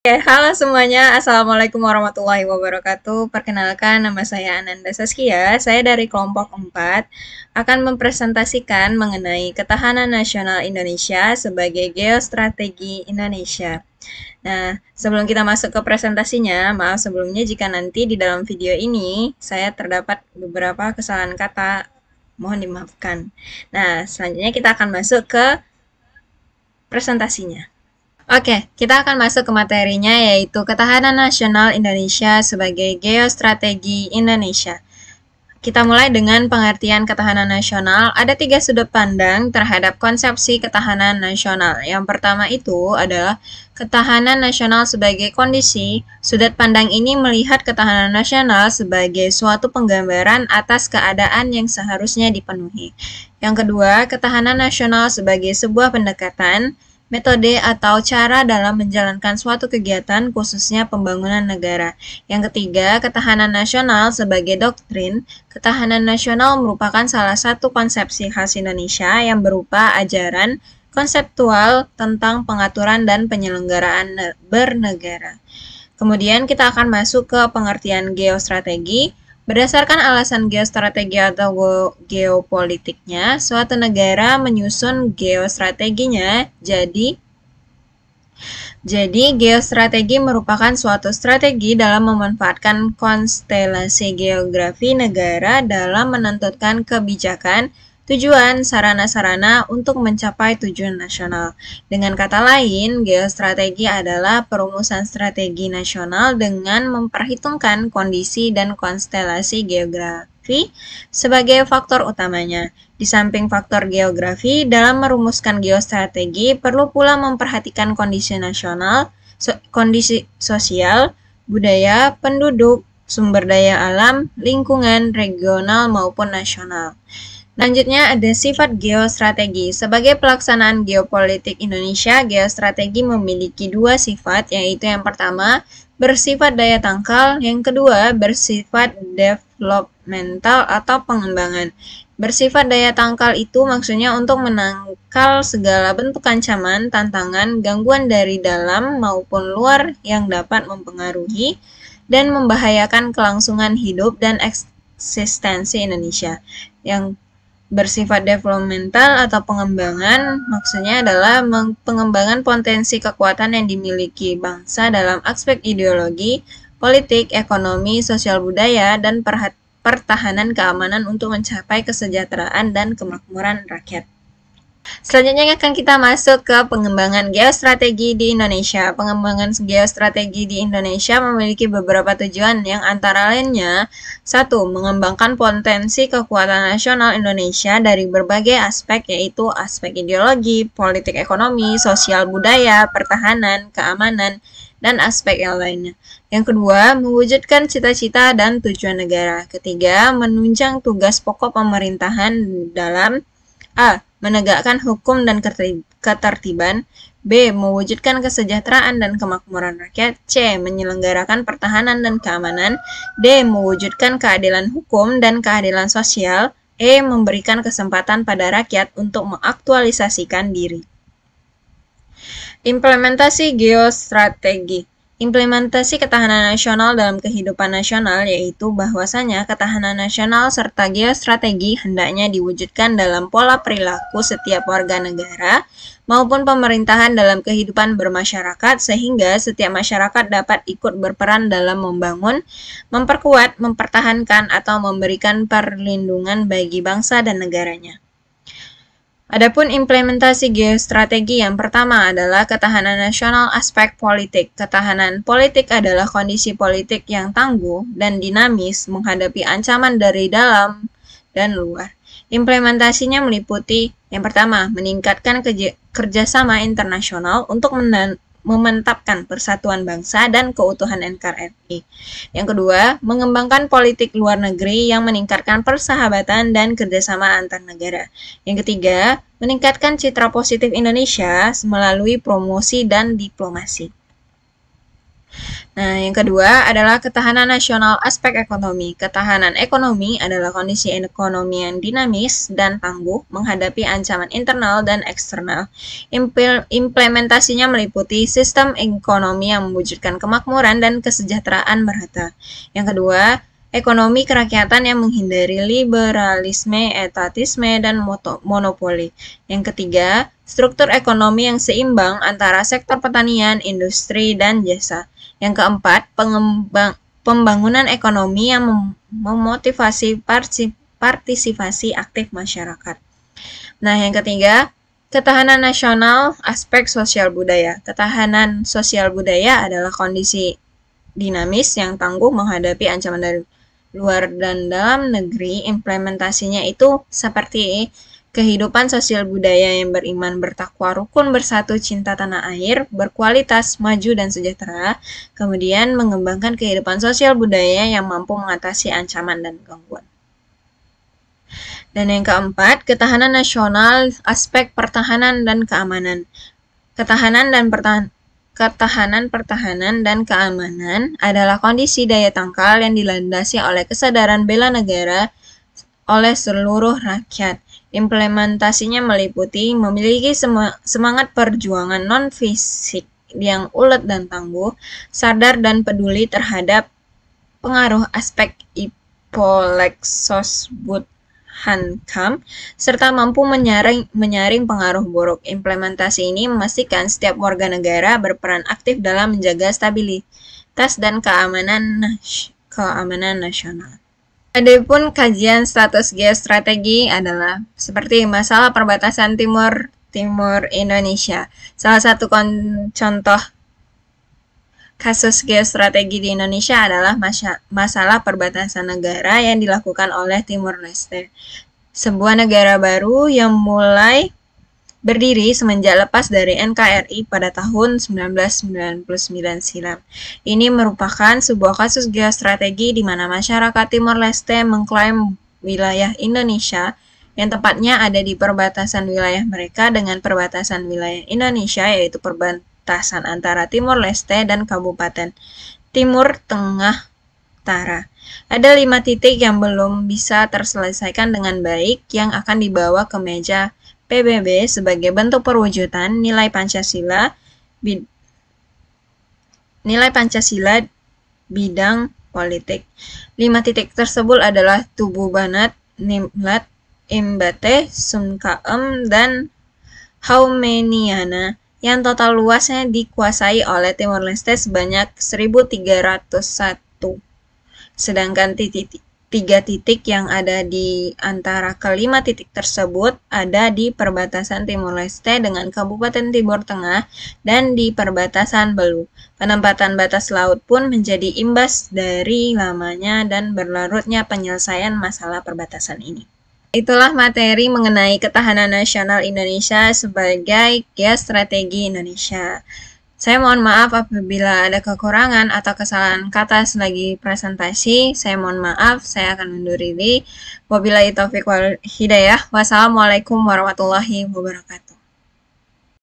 Oke, halo semuanya. Assalamualaikum warahmatullahi wabarakatuh. Perkenalkan, nama saya Ananda Saskia. Saya dari kelompok 4 akan mempresentasikan mengenai ketahanan nasional Indonesia sebagai geostrategi Indonesia. Nah, sebelum kita masuk ke presentasinya, maaf sebelumnya jika nanti di dalam video ini saya terdapat beberapa kesalahan kata, mohon dimaafkan. Nah, selanjutnya kita akan masuk ke presentasinya. Oke, kita akan masuk ke materinya, yaitu ketahanan nasional Indonesia sebagai geostrategi Indonesia. Kita mulai dengan pengertian ketahanan nasional. Ada 3 sudut pandang terhadap konsepsi ketahanan nasional. Yang pertama itu adalah ketahanan nasional sebagai kondisi. Sudut pandang ini melihat ketahanan nasional sebagai suatu penggambaran atas keadaan yang seharusnya dipenuhi. Yang kedua, ketahanan nasional sebagai sebuah pendekatan, metode atau cara dalam menjalankan suatu kegiatan, khususnya pembangunan negara. Yang ketiga, ketahanan nasional sebagai doktrin. Ketahanan nasional merupakan salah satu konsepsi khas Indonesia yang berupa ajaran konseptual tentang pengaturan dan penyelenggaraan bernegara. Kemudian kita akan masuk ke pengertian geostrategi. Berdasarkan alasan geostrategi atau geopolitiknya, suatu negara menyusun geostrateginya. Jadi geostrategi merupakan suatu strategi dalam memanfaatkan konstelasi geografi negara dalam menentukan kebijakan, tujuan, sarana-sarana untuk mencapai tujuan nasional. Dengan kata lain, geostrategi adalah perumusan strategi nasional dengan memperhitungkan kondisi dan konstelasi geografi sebagai faktor utamanya. Di samping faktor geografi, dalam merumuskan geostrategi perlu pula memperhatikan kondisi nasional, kondisi sosial, budaya, penduduk, sumber daya alam, lingkungan, regional maupun nasional. Selanjutnya ada sifat geostrategi. Sebagai pelaksanaan geopolitik Indonesia, geostrategi memiliki 2 sifat, yaitu yang pertama, bersifat daya tangkal, yang kedua, bersifat developmental atau pengembangan. Bersifat daya tangkal itu maksudnya untuk menangkal segala bentuk ancaman, tantangan, gangguan dari dalam maupun luar yang dapat mempengaruhi dan membahayakan kelangsungan hidup dan eksistensi Indonesia. Yang bersifat developmental atau pengembangan maksudnya adalah pengembangan potensi kekuatan yang dimiliki bangsa dalam aspek ideologi, politik, ekonomi, sosial budaya, dan pertahanan keamanan untuk mencapai kesejahteraan dan kemakmuran rakyat. Selanjutnya akan kita masuk ke pengembangan geostrategi di Indonesia. Pengembangan geostrategi di Indonesia memiliki beberapa tujuan yang antara lainnya: 1. Mengembangkan potensi kekuatan nasional Indonesia dari berbagai aspek, yaitu aspek ideologi, politik ekonomi, sosial budaya, pertahanan, keamanan, dan aspek yang lainnya. Yang kedua, mewujudkan cita-cita dan tujuan negara. Ketiga, menunjang tugas pokok pemerintahan dalam A. Menegakkan hukum dan ketertiban, B. Mewujudkan kesejahteraan dan kemakmuran rakyat, C. Menyelenggarakan pertahanan dan keamanan, D. Mewujudkan keadilan hukum dan keadilan sosial, E. Memberikan kesempatan pada rakyat untuk mengaktualisasikan diri. Implementasi geostrategi. Implementasi ketahanan nasional dalam kehidupan nasional yaitu bahwasanya ketahanan nasional serta geostrategi hendaknya diwujudkan dalam pola perilaku setiap warga negara maupun pemerintahan dalam kehidupan bermasyarakat sehingga setiap masyarakat dapat ikut berperan dalam membangun, memperkuat, mempertahankan atau memberikan perlindungan bagi bangsa dan negaranya. Adapun implementasi geostrategi yang pertama adalah ketahanan nasional aspek politik. Ketahanan politik adalah kondisi politik yang tangguh dan dinamis menghadapi ancaman dari dalam dan luar. Implementasinya meliputi yang pertama, meningkatkan kerjasama internasional untuk memantapkan persatuan bangsa dan keutuhan NKRI. Yang kedua, mengembangkan politik luar negeri yang meningkatkan persahabatan dan kerjasama antar negara. Yang ketiga, meningkatkan citra positif Indonesia melalui promosi dan diplomasi. Nah, yang kedua adalah ketahanan nasional aspek ekonomi. Ketahanan ekonomi adalah kondisi ekonomi yang dinamis dan tangguh menghadapi ancaman internal dan eksternal. Implementasinya meliputi sistem ekonomi yang mewujudkan kemakmuran dan kesejahteraan merata. Yang kedua, ekonomi kerakyatan yang menghindari liberalisme, etatisme, dan monopoli. Yang ketiga, struktur ekonomi yang seimbang antara sektor pertanian, industri, dan jasa. Yang keempat, pembangunan ekonomi yang memotivasi partisipasi aktif masyarakat. Nah, yang ketiga, ketahanan nasional aspek sosial budaya. Ketahanan sosial budaya adalah kondisi dinamis yang tangguh menghadapi ancaman dari luar dan dalam negeri. Implementasinya itu seperti kehidupan sosial budaya yang beriman, bertakwa, rukun, bersatu, cinta tanah air, berkualitas, maju, dan sejahtera. Kemudian mengembangkan kehidupan sosial budaya yang mampu mengatasi ancaman dan gangguan. Dan yang keempat, ketahanan nasional aspek pertahanan dan keamanan. Ketahanan, pertahanan, dan keamanan adalah kondisi daya tangkal yang dilandasi oleh kesadaran bela negara oleh seluruh rakyat. Implementasinya meliputi memiliki semangat perjuangan non-fisik yang ulet dan tangguh, sadar dan peduli terhadap pengaruh aspek Ipolexos Hankam, serta mampu menyaring pengaruh buruk. Implementasi ini memastikan setiap warga negara berperan aktif dalam menjaga stabilitas dan keamanan nasional. Adapun kajian status geostrategi adalah seperti masalah perbatasan timur Indonesia. Salah satu contoh kasus geostrategi di Indonesia adalah masalah perbatasan negara yang dilakukan oleh Timor Leste, sebuah negara baru yang mulai berdiri semenjak lepas dari NKRI pada tahun 1999 silam. Ini merupakan sebuah kasus geostrategi di mana masyarakat Timor Leste mengklaim wilayah Indonesia yang tepatnya ada di perbatasan wilayah mereka dengan perbatasan wilayah Indonesia, yaitu perbatasan antara Timor Leste dan Kabupaten Timur Tengah Utara. Ada 5 titik yang belum bisa terselesaikan dengan baik yang akan dibawa ke meja PBB sebagai bentuk perwujudan nilai Pancasila bidang politik. 5 titik tersebut adalah Tubu Banat, Nimlat, Imbate, Sumkaem, dan Haumeniana yang total luasnya dikuasai oleh Timor Leste sebanyak 1.301. Sedangkan 3 titik yang ada di antara kelima titik tersebut ada di perbatasan Timor Leste dengan Kabupaten Timur Tengah dan di perbatasan Belu. Penempatan batas laut pun menjadi imbas dari lamanya dan berlarutnya penyelesaian masalah perbatasan ini. Itulah materi mengenai ketahanan nasional Indonesia sebagai geostrategi Indonesia. Saya mohon maaf apabila ada kekurangan atau kesalahan kata selagi presentasi. Saya mohon maaf, saya akan undur diri. Wabillahi taufiq wal hidayah. Wassalamualaikum warahmatullahi wabarakatuh.